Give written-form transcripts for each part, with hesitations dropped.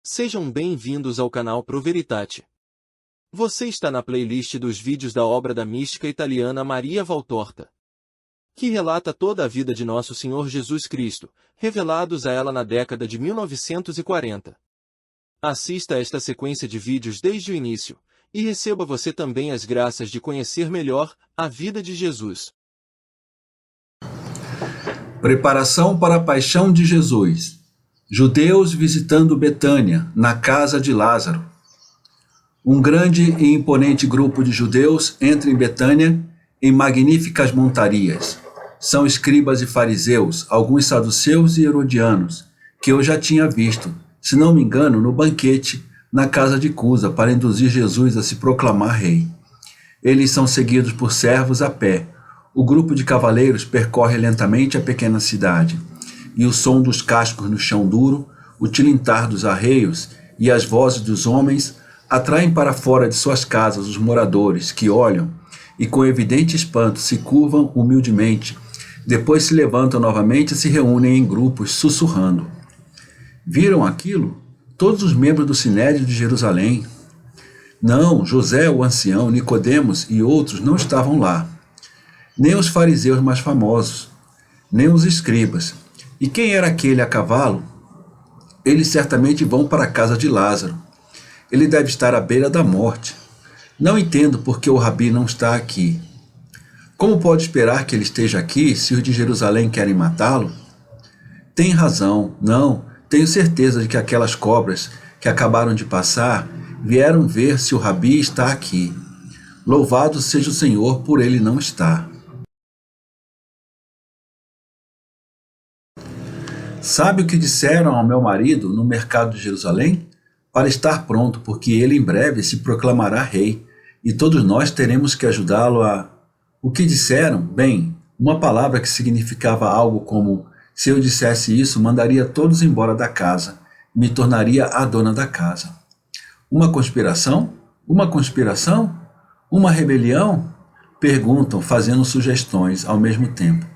Sejam bem-vindos ao canal Pro Veritate. Você está na playlist dos vídeos da obra da mística italiana Maria Valtorta, que relata toda a vida de Nosso Senhor Jesus Cristo, revelados a ela na década de 1940. Assista a esta sequência de vídeos desde o início, e receba você também as graças de conhecer melhor a vida de Jesus. Preparação para a paixão de Jesus. Judeus visitando Betânia, na casa de Lázaro. Um grande e imponente grupo de judeus entra em Betânia em magníficas montarias. São escribas e fariseus, alguns saduceus e herodianos, que eu já tinha visto, se não me engano, no banquete na casa de Cusa, para induzir Jesus a se proclamar rei. Eles são seguidos por servos a pé. O grupo de cavaleiros percorre lentamente a pequena cidade, e o som dos cascos no chão duro, o tilintar dos arreios e as vozes dos homens atraem para fora de suas casas os moradores, que olham e com evidente espanto se curvam humildemente, depois se levantam novamente e se reúnem em grupos, sussurrando. Viram aquilo? Todos os membros do Sinédrio de Jerusalém. Não, José, o ancião, Nicodemos e outros não estavam lá. Nem os fariseus mais famosos, nem os escribas. E quem era aquele a cavalo? Eles certamente vão para a casa de Lázaro. Ele deve estar à beira da morte. Não entendo por que o Rabi não está aqui. Como pode esperar que ele esteja aqui se os de Jerusalém querem matá-lo? Tem razão, não, tenho certeza de que aquelas cobras que acabaram de passar vieram ver se o Rabi está aqui. Louvado seja o Senhor por ele não estar. Sabe o que disseram ao meu marido no mercado de Jerusalém? Para estar pronto, porque ele em breve se proclamará rei, e todos nós teremos que ajudá-lo a... O que disseram? Bem, uma palavra que significava algo como, se eu dissesse isso, mandaria todos embora da casa, e me tornaria a dona da casa. Uma conspiração? Uma conspiração? Uma rebelião? Perguntam, fazendo sugestões ao mesmo tempo.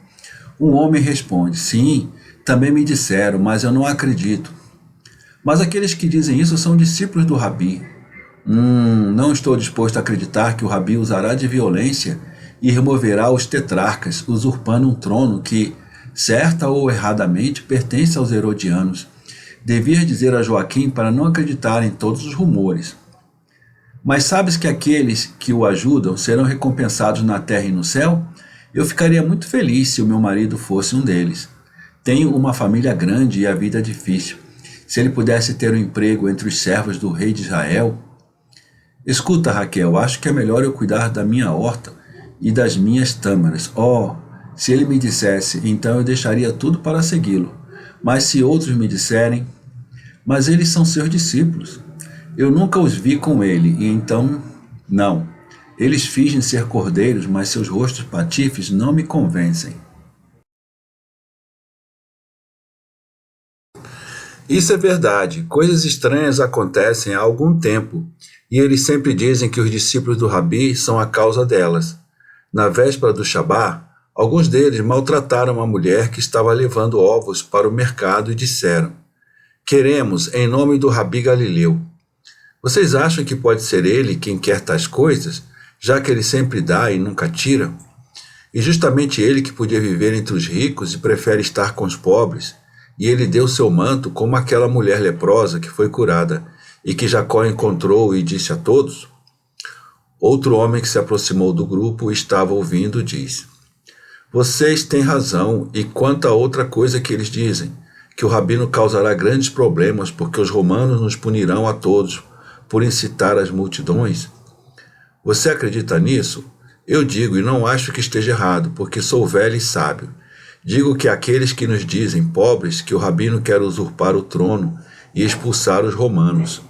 Um homem responde, sim, também me disseram, mas eu não acredito. Mas aqueles que dizem isso são discípulos do Rabi. Não estou disposto a acreditar que o Rabi usará de violência e removerá os tetrarcas, usurpando um trono que, certa ou erradamente, pertence aos herodianos. Devia dizer a Joaquim para não acreditar em todos os rumores. Mas sabes que aqueles que o ajudam serão recompensados na terra e no céu? Eu ficaria muito feliz se o meu marido fosse um deles. Tenho uma família grande e a vida é difícil. Se ele pudesse ter um emprego entre os servos do rei de Israel... Escuta, Raquel, acho que é melhor eu cuidar da minha horta e das minhas tâmaras. Oh, se ele me dissesse, então eu deixaria tudo para segui-lo. Mas se outros me disserem... Mas eles são seus discípulos. Eu nunca os vi com ele, e então... Não. Eles fingem ser cordeiros, mas seus rostos patifes não me convencem. Isso é verdade, coisas estranhas acontecem há algum tempo, e eles sempre dizem que os discípulos do Rabi são a causa delas. Na véspera do Shabá, alguns deles maltrataram uma mulher que estava levando ovos para o mercado e disseram, queremos em nome do Rabi Galileu. Vocês acham que pode ser ele quem quer tais coisas, já que ele sempre dá e nunca tira? E justamente ele que podia viver entre os ricos e prefere estar com os pobres, e ele deu seu manto como aquela mulher leprosa que foi curada, e que Jacó encontrou e disse a todos? Outro homem que se aproximou do grupo e estava ouvindo diz: Vocês têm razão, e quanto a outra coisa que eles dizem, que o rabino causará grandes problemas porque os romanos nos punirão a todos por incitar as multidões? Você acredita nisso? Eu digo, e não acho que esteja errado, porque sou velho e sábio. Digo que aqueles que nos dizem, pobres, que o rabino quer usurpar o trono e expulsar os romanos.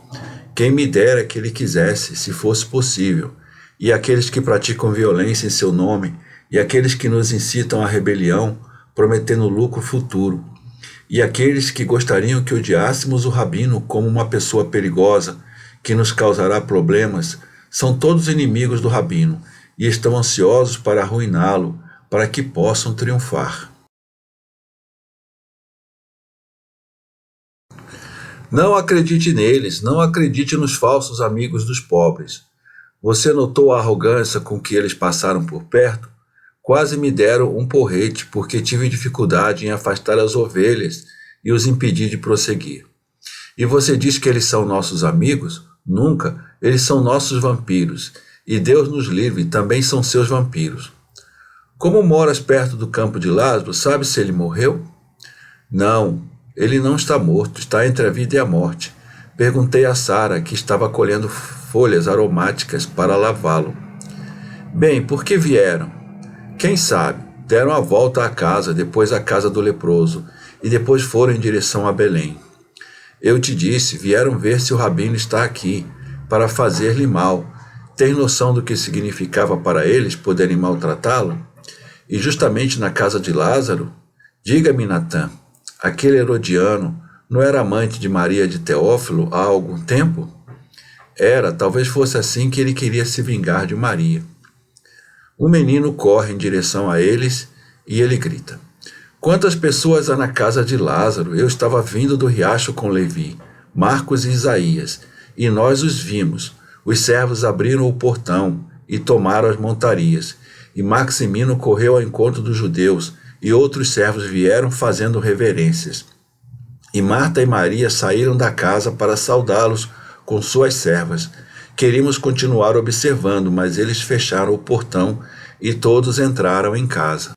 Quem me dera que ele quisesse, se fosse possível. E aqueles que praticam violência em seu nome, e aqueles que nos incitam à rebelião, prometendo lucro futuro. E aqueles que gostariam que odiássemos o rabino como uma pessoa perigosa, que nos causará problemas, são todos inimigos do rabino, e estão ansiosos para arruiná-lo, para que possam triunfar. Não acredite neles, não acredite nos falsos amigos dos pobres. Você notou a arrogância com que eles passaram por perto? Quase me deram um porrete, porque tive dificuldade em afastar as ovelhas e os impedir de prosseguir. E você diz que eles são nossos amigos? Nunca, eles são nossos vampiros, e Deus nos livre, também são seus vampiros. Como moras perto do campo de Lázaro, sabe se ele morreu? Não, ele não está morto, está entre a vida e a morte. Perguntei a Sara, que estava colhendo folhas aromáticas para lavá-lo. Bem, por que vieram? Quem sabe? Deram a volta à casa, depois à casa do leproso, e depois foram em direção a Belém. Eu te disse, vieram ver se o rabino está aqui, para fazer-lhe mal. Tem noção do que significava para eles poderem maltratá-lo? E justamente na casa de Lázaro? Diga-me, Natã, aquele herodiano não era amante de Maria de Teófilo há algum tempo? Era, talvez fosse assim que ele queria se vingar de Maria. Um menino corre em direção a eles e ele grita: Quantas pessoas há na casa de Lázaro? Eu estava vindo do riacho com Levi, Marcos e Isaías, e nós os vimos. Os servos abriram o portão e tomaram as montarias. E Maximino correu ao encontro dos judeus, e outros servos vieram fazendo reverências. E Marta e Maria saíram da casa para saudá-los com suas servas. Queríamos continuar observando, mas eles fecharam o portão e todos entraram em casa.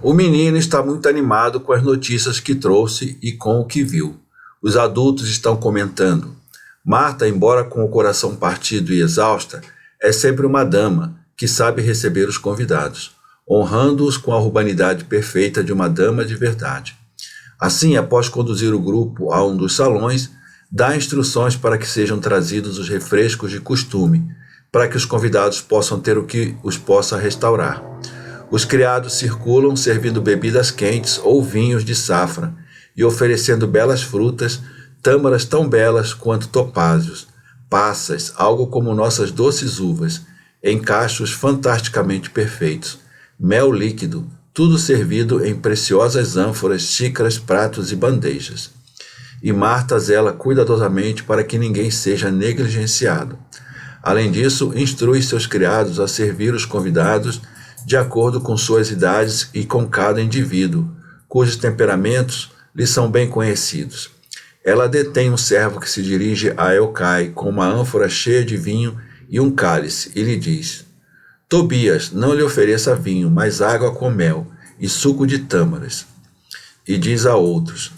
O menino está muito animado com as notícias que trouxe e com o que viu. Os adultos estão comentando. Marta, embora com o coração partido e exausta, é sempre uma dama que sabe receber os convidados, honrando-os com a urbanidade perfeita de uma dama de verdade. Assim, após conduzir o grupo a um dos salões, dá instruções para que sejam trazidos os refrescos de costume, para que os convidados possam ter o que os possa restaurar. Os criados circulam servindo bebidas quentes ou vinhos de safra e oferecendo belas frutas, tâmaras tão belas quanto topázios, passas, algo como nossas doces uvas, em cachos fantasticamente perfeitos, mel líquido, tudo servido em preciosas ânforas, xícaras, pratos e bandejas. E Marta zela cuidadosamente para que ninguém seja negligenciado. Além disso, instrui seus criados a servir os convidados de acordo com suas idades e com cada indivíduo, cujos temperamentos lhe são bem conhecidos. Ela detém um servo que se dirige a Elcai com uma ânfora cheia de vinho e um cálice, e lhe diz: Tobias, não lhe ofereça vinho, mas água com mel e suco de tâmaras. E diz a outros: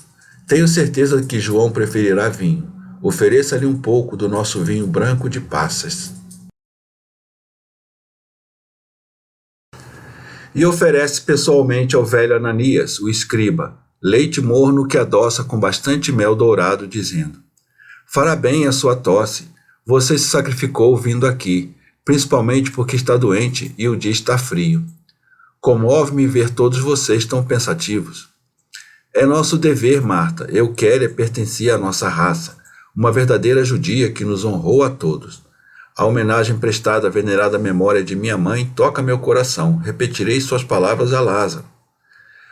Tenho certeza que João preferirá vinho. Ofereça-lhe um pouco do nosso vinho branco de passas. E oferece pessoalmente ao velho Ananias, o escriba, leite morno que adoça com bastante mel dourado, dizendo: Fará bem a sua tosse. Você se sacrificou vindo aqui, principalmente porque está doente e o dia está frio. Comove-me ver todos vocês tão pensativos. É nosso dever, Marta. Euquéria pertencia à nossa raça, uma verdadeira judia que nos honrou a todos. A homenagem prestada à venerada memória de minha mãe toca meu coração. Repetirei suas palavras a Lázaro.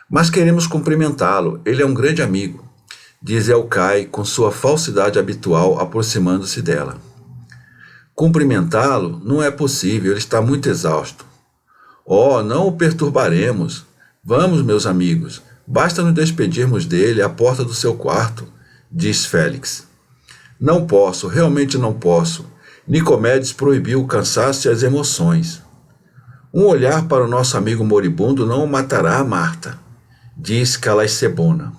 Mas queremos cumprimentá-lo. Ele é um grande amigo, diz Elcai com sua falsidade habitual, aproximando-se dela. Cumprimentá-lo? Não é possível, ele está muito exausto. Oh, não o perturbaremos. Vamos, meus amigos, basta nos despedirmos dele à porta do seu quarto. diz Félix. Não posso, realmente não posso. Nicomedes proibiu o cansaço e as emoções. Um olhar para o nosso amigo moribundo não o matará, Marta, diz Calaicebona.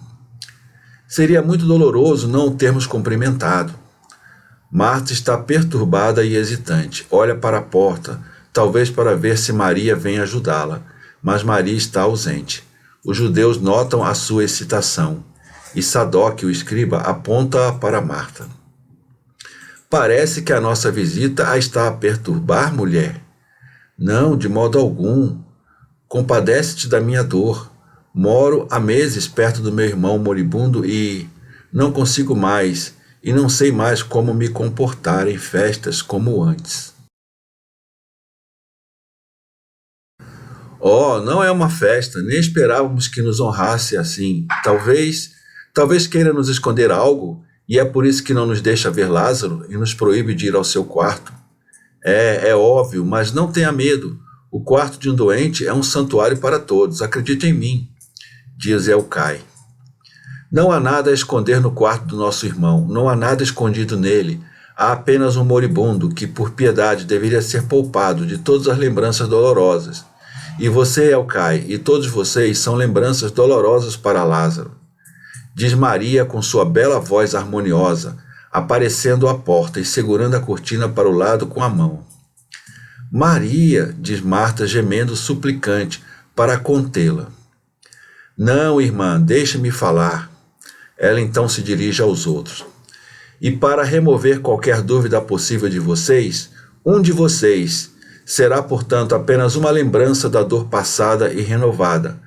Seria muito doloroso não o termos cumprimentado. Marta está perturbada e hesitante. Olha para a porta, talvez para ver se Maria vem ajudá-la, mas Maria está ausente. Os judeus notam a sua excitação, e Sadoc, o escriba, aponta para Marta. Parece que a nossa visita a está a perturbar, mulher. Não, de modo algum. Compadece-te da minha dor. Moro há meses perto do meu irmão moribundo e não consigo mais, e não sei mais como me comportar em festas como antes. Oh, não é uma festa, nem esperávamos que nos honrasse assim. Talvez queira nos esconder algo, e é por isso que não nos deixa ver Lázaro e nos proíbe de ir ao seu quarto. É óbvio, mas não tenha medo. O quarto de um doente é um santuário para todos, acredite em mim, diz Elcai. Não há nada a esconder no quarto do nosso irmão, não há nada escondido nele. Há apenas um moribundo que, por piedade, deveria ser poupado de todas as lembranças dolorosas. E você, Elcai, e todos vocês são lembranças dolorosas para Lázaro, diz Maria com sua bela voz harmoniosa, aparecendo à porta e segurando a cortina para o lado com a mão. Maria, diz Marta, gemendo suplicante, para contê-la. Não, irmã, deixe-me falar. Ela então se dirige aos outros. E para remover qualquer dúvida possível de vocês, um de vocês será, portanto, apenas uma lembrança da dor passada e renovada.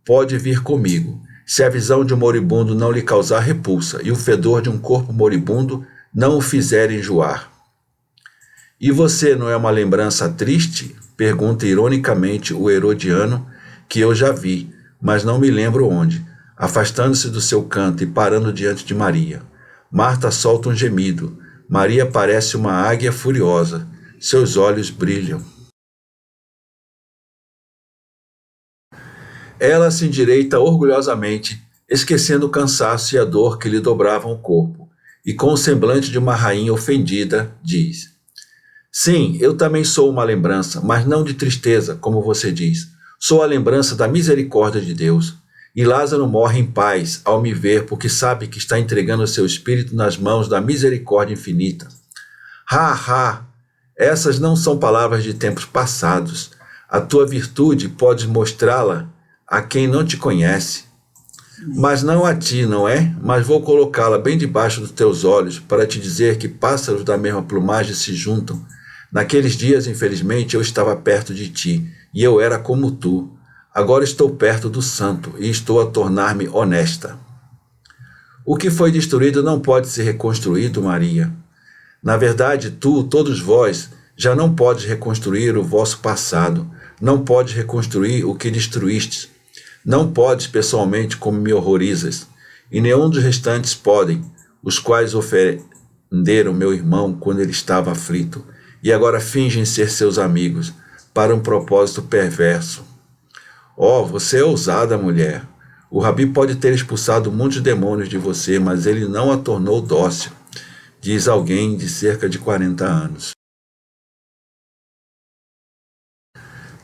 Pode vir comigo. Se a visão de um moribundo não lhe causar repulsa e o fedor de um corpo moribundo não o fizer enjoar. E você não é uma lembrança triste? Pergunta ironicamente o Herodiano, que eu já vi, mas não me lembro onde, afastando-se do seu canto e parando diante de Maria. Marta solta um gemido. Maria parece uma águia furiosa. Seus olhos brilham. Ela se endireita orgulhosamente, esquecendo o cansaço e a dor que lhe dobravam o corpo, e com o semblante de uma rainha ofendida, diz: Sim, eu também sou uma lembrança, mas não de tristeza, como você diz. Sou a lembrança da misericórdia de Deus. E Lázaro morre em paz ao me ver, porque sabe que está entregando seu espírito nas mãos da misericórdia infinita. Ha! Essas não são palavras de tempos passados. A tua virtude podes mostrá-la a quem não te conhece. Mas não a ti, não é? Mas vou colocá-la bem debaixo dos teus olhos para te dizer que pássaros da mesma plumagem se juntam. Naqueles dias, infelizmente, eu estava perto de ti, e eu era como tu. Agora estou perto do santo, e estou a tornar-me honesta. O que foi destruído não pode ser reconstruído, Maria. Na verdade, todos vós, já não podes reconstruir o vosso passado, não podes reconstruir o que destruístes. Não podes pessoalmente como me horrorizas, e nenhum dos restantes podem, os quais ofenderam meu irmão quando ele estava aflito, e agora fingem ser seus amigos, para um propósito perverso. Oh, você é ousada, mulher. O Rabi pode ter expulsado muitos demônios de você, mas ele não a tornou dócil, diz alguém de cerca de 40 anos.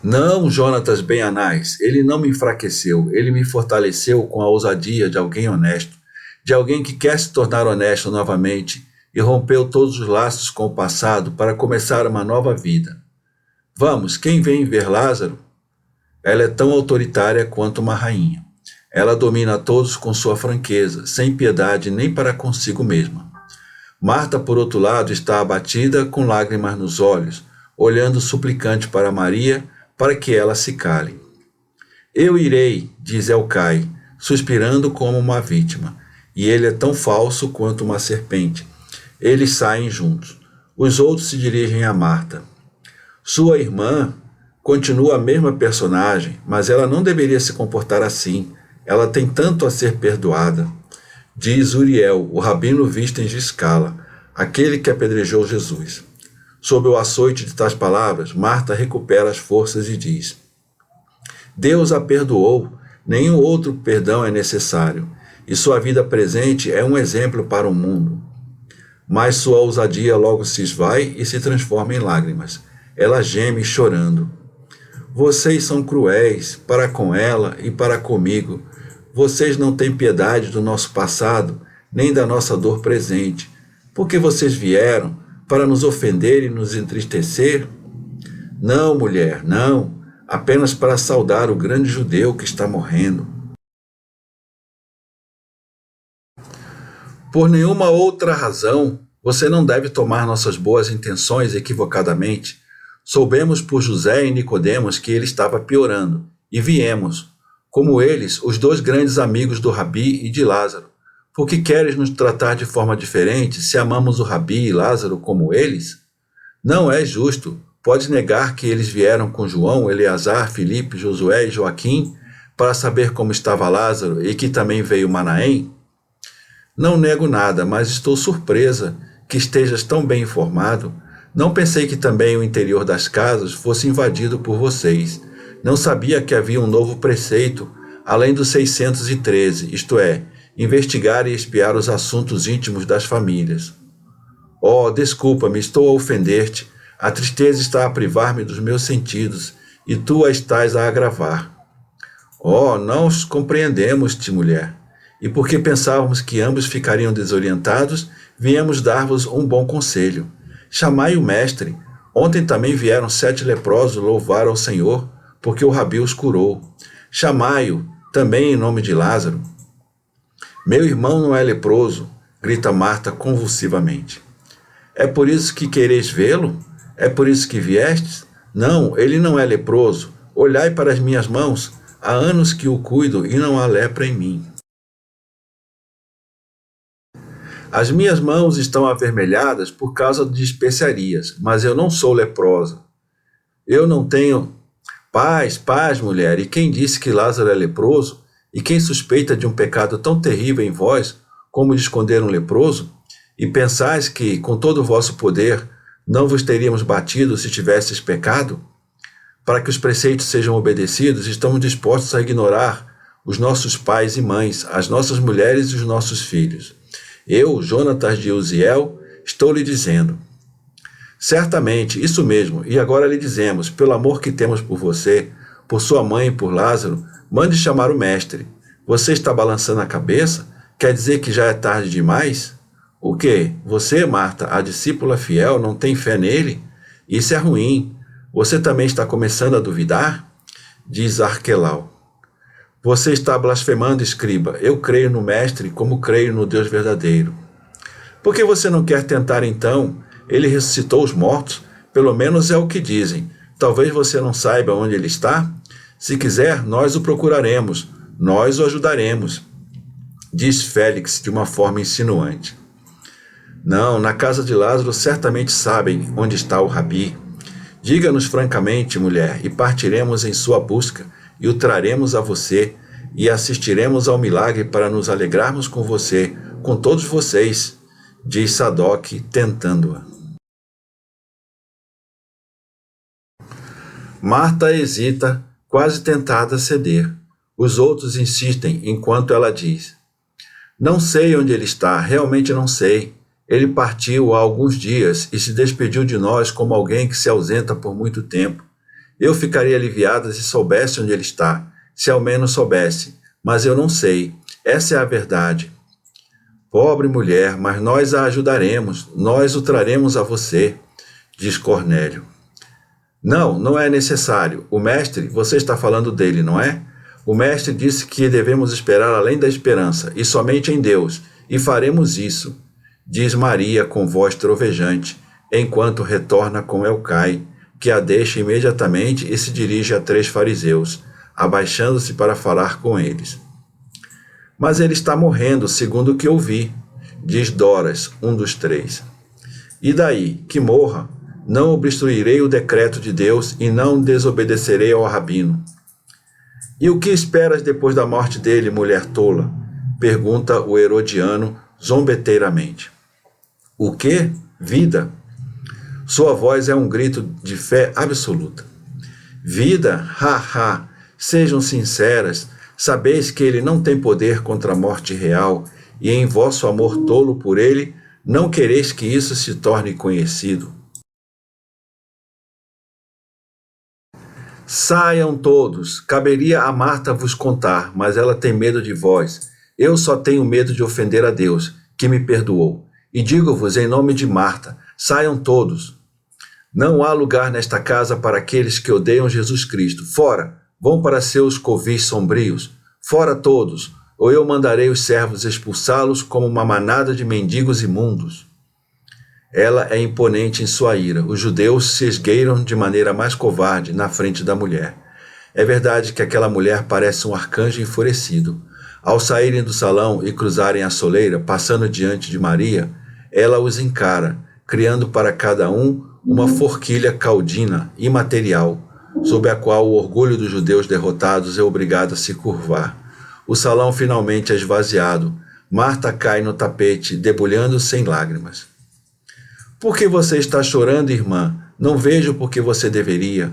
Não, Jonatas Ben-Anás, ele não me enfraqueceu, ele me fortaleceu com a ousadia de alguém honesto, de alguém que quer se tornar honesto novamente e rompeu todos os laços com o passado para começar uma nova vida. Vamos, quem vem ver Lázaro? Ela é tão autoritária quanto uma rainha. Ela domina a todos com sua franqueza, sem piedade nem para consigo mesma. Marta, por outro lado, está abatida, com lágrimas nos olhos, olhando suplicante para Maria, para que ela se cale. Eu irei, diz Elcai, suspirando como uma vítima, e ele é tão falso quanto uma serpente. Eles saem juntos. Os outros se dirigem a Marta. Sua irmã continua a mesma personagem, mas ela não deveria se comportar assim. Ela tem tanto a ser perdoada. Diz Uriel, o rabino visto em Giscala, aquele que apedrejou Jesus. Sob o açoite de tais palavras, Marta recupera as forças e diz: Deus a perdoou, nenhum outro perdão é necessário. e sua vida presente é um exemplo para o mundo. Mas sua ousadia logo se esvai e se transforma em lágrimas. Ela geme chorando. Vocês são cruéis para com ela e para comigo. Vocês não têm piedade do nosso passado, nem da nossa dor presente. Porque vocês vieram para nos ofender e nos entristecer? Não, mulher, não. Apenas para saudar o grande judeu que está morrendo. Por nenhuma outra razão, você não deve tomar nossas boas intenções equivocadamente. Soubemos por José e Nicodemos que ele estava piorando, e viemos, como eles, os dois grandes amigos do Rabi e de Lázaro. Por que queres nos tratar de forma diferente se amamos o Rabi e Lázaro como eles? Não é justo. Pode negar que eles vieram com João, Eleazar, Filipe, Josué e Joaquim para saber como estava Lázaro e que também veio Manaém? Não nego nada, mas estou surpresa que estejas tão bem informado. Não pensei que também o interior das casas fosse invadido por vocês. Não sabia que havia um novo preceito, além do 613, isto é, investigar e espiar os assuntos íntimos das famílias. Oh, desculpa-me, estou a ofender-te. A tristeza está a privar-me dos meus sentidos, e tu a estás a agravar. Oh, não os compreendemos-te, mulher. E porque pensávamos que ambos ficariam desorientados, viemos dar-vos um bom conselho. Chamai o mestre. Ontem também vieram 7 leprosos louvar ao Senhor, porque o Rabi os curou. Chamai-o, também em nome de Lázaro. Meu irmão não é leproso, grita Marta convulsivamente. É por isso que quereis vê-lo? É por isso que viestes? Não, ele não é leproso. Olhai para as minhas mãos. Há anos que o cuido e não há lepra em mim. As minhas mãos estão avermelhadas por causa de especiarias, mas eu não sou leprosa. Eu não tenho... Paz, mulher, e quem disse que Lázaro é leproso? E quem suspeita de um pecado tão terrível em vós, como de esconder um leproso? E pensais que, com todo o vosso poder, não vos teríamos batido se tivesseis pecado? Para que os preceitos sejam obedecidos, estamos dispostos a ignorar os nossos pais e mães, as nossas mulheres e os nossos filhos. Eu, Jonatas de Uziel, estou lhe dizendo. Certamente, isso mesmo, e agora lhe dizemos, pelo amor que temos por você, por sua mãe e por Lázaro, mande chamar o mestre. Você está balançando a cabeça? Quer dizer que já é tarde demais? O quê? Você, Marta, a discípula fiel, não tem fé nele? Isso é ruim. Você também está começando a duvidar? Diz Arquelau. Você está blasfemando, escriba. Eu creio no mestre como creio no Deus verdadeiro. Por que você não quer tentar então? Ele ressuscitou os mortos? Pelo menos é o que dizem. Talvez você não saiba onde ele está? Se quiser, nós o procuraremos. Nós o ajudaremos. Diz Félix de uma forma insinuante. Não, na casa de Lázaro certamente sabem onde está o Rabi. Diga-nos francamente, mulher, e partiremos em sua busca, e o traremos a você, e assistiremos ao milagre para nos alegrarmos com você, com todos vocês, diz Sadoc, tentando-a. Marta hesita, quase tentada a ceder. Os outros insistem, enquanto ela diz: Não sei onde ele está, realmente não sei. Ele partiu há alguns dias e se despediu de nós como alguém que se ausenta por muito tempo. Eu ficaria aliviada se soubesse onde ele está, se ao menos soubesse, mas eu não sei. Essa é a verdade. Pobre mulher, mas nós a ajudaremos, nós o traremos a você, diz Cornélio. Não, não é necessário. O mestre, você está falando dele, não é? O mestre disse que devemos esperar além da esperança, e somente em Deus, e faremos isso, diz Maria com voz trovejante, enquanto retorna com Elcai, que a deixa imediatamente e se dirige a 3 fariseus, abaixando-se para falar com eles. Mas ele está morrendo, segundo o que ouvi, diz Doras, um dos 3. E daí, que morra, não obstruirei o decreto de Deus e não desobedecerei ao rabino. E o que esperas depois da morte dele, mulher tola? Pergunta o herodiano zombeteiramente. O quê? Vida? Sua voz é um grito de fé absoluta. Vida? Ha, ha! Sejam sinceras. Sabeis que ele não tem poder contra a morte real, e em vosso amor tolo por ele, não quereis que isso se torne conhecido. Saiam todos, caberia a Marta vos contar, mas ela tem medo de vós. Eu só tenho medo de ofender a Deus, que me perdoou. E digo-vos em nome de Marta, saiam todos. Não há lugar nesta casa para aqueles que odeiam Jesus Cristo. Fora, vão para seus covis sombrios. Fora todos, ou eu mandarei os servos expulsá-los como uma manada de mendigos imundos. Ela é imponente em sua ira. Os judeus se esgueiram de maneira mais covarde na frente da mulher. É verdade que aquela mulher parece um arcanjo enfurecido. Ao saírem do salão e cruzarem a soleira, passando diante de Maria, ela os encara, criando para cada um uma forquilha caudina, imaterial, sob a qual o orgulho dos judeus derrotados é obrigado a se curvar. O salão finalmente é esvaziado. Marta cai no tapete, debulhando sem lágrimas. Por que você está chorando, irmã? Não vejo por que você deveria.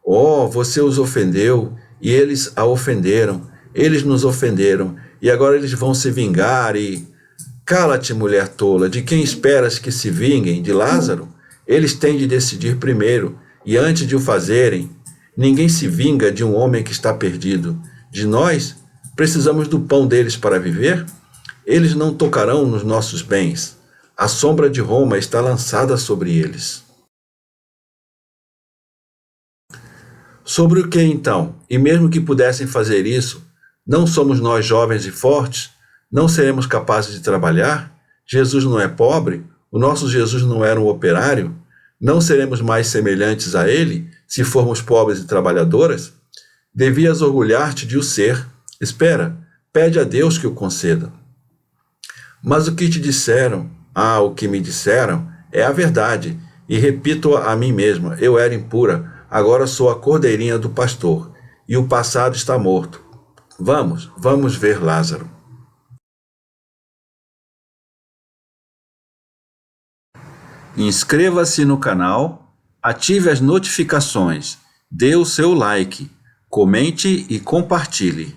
Oh, você os ofendeu, e eles a ofenderam. Eles nos ofenderam, e agora eles vão se vingar e... Cala-te, mulher tola, de quem esperas que se vinguem? De Lázaro? Eles têm de decidir primeiro, e antes de o fazerem, ninguém se vinga de um homem que está perdido. De nós, precisamos do pão deles para viver? Eles não tocarão nos nossos bens. A sombra de Roma está lançada sobre eles. Sobre o que então? E mesmo que pudessem fazer isso, não somos nós jovens e fortes? Não seremos capazes de trabalhar? Jesus não é pobre? O nosso Jesus não era um operário? Não seremos mais semelhantes a ele, se formos pobres e trabalhadoras? Devias orgulhar-te de o ser. Espera, pede a Deus que o conceda. Mas o que te disseram? Ah, o que me disseram é a verdade, e repito-a a mim mesma, eu era impura, agora sou a cordeirinha do pastor, e o passado está morto. Vamos ver Lázaro. Inscreva-se no canal, ative as notificações, dê o seu like, comente e compartilhe.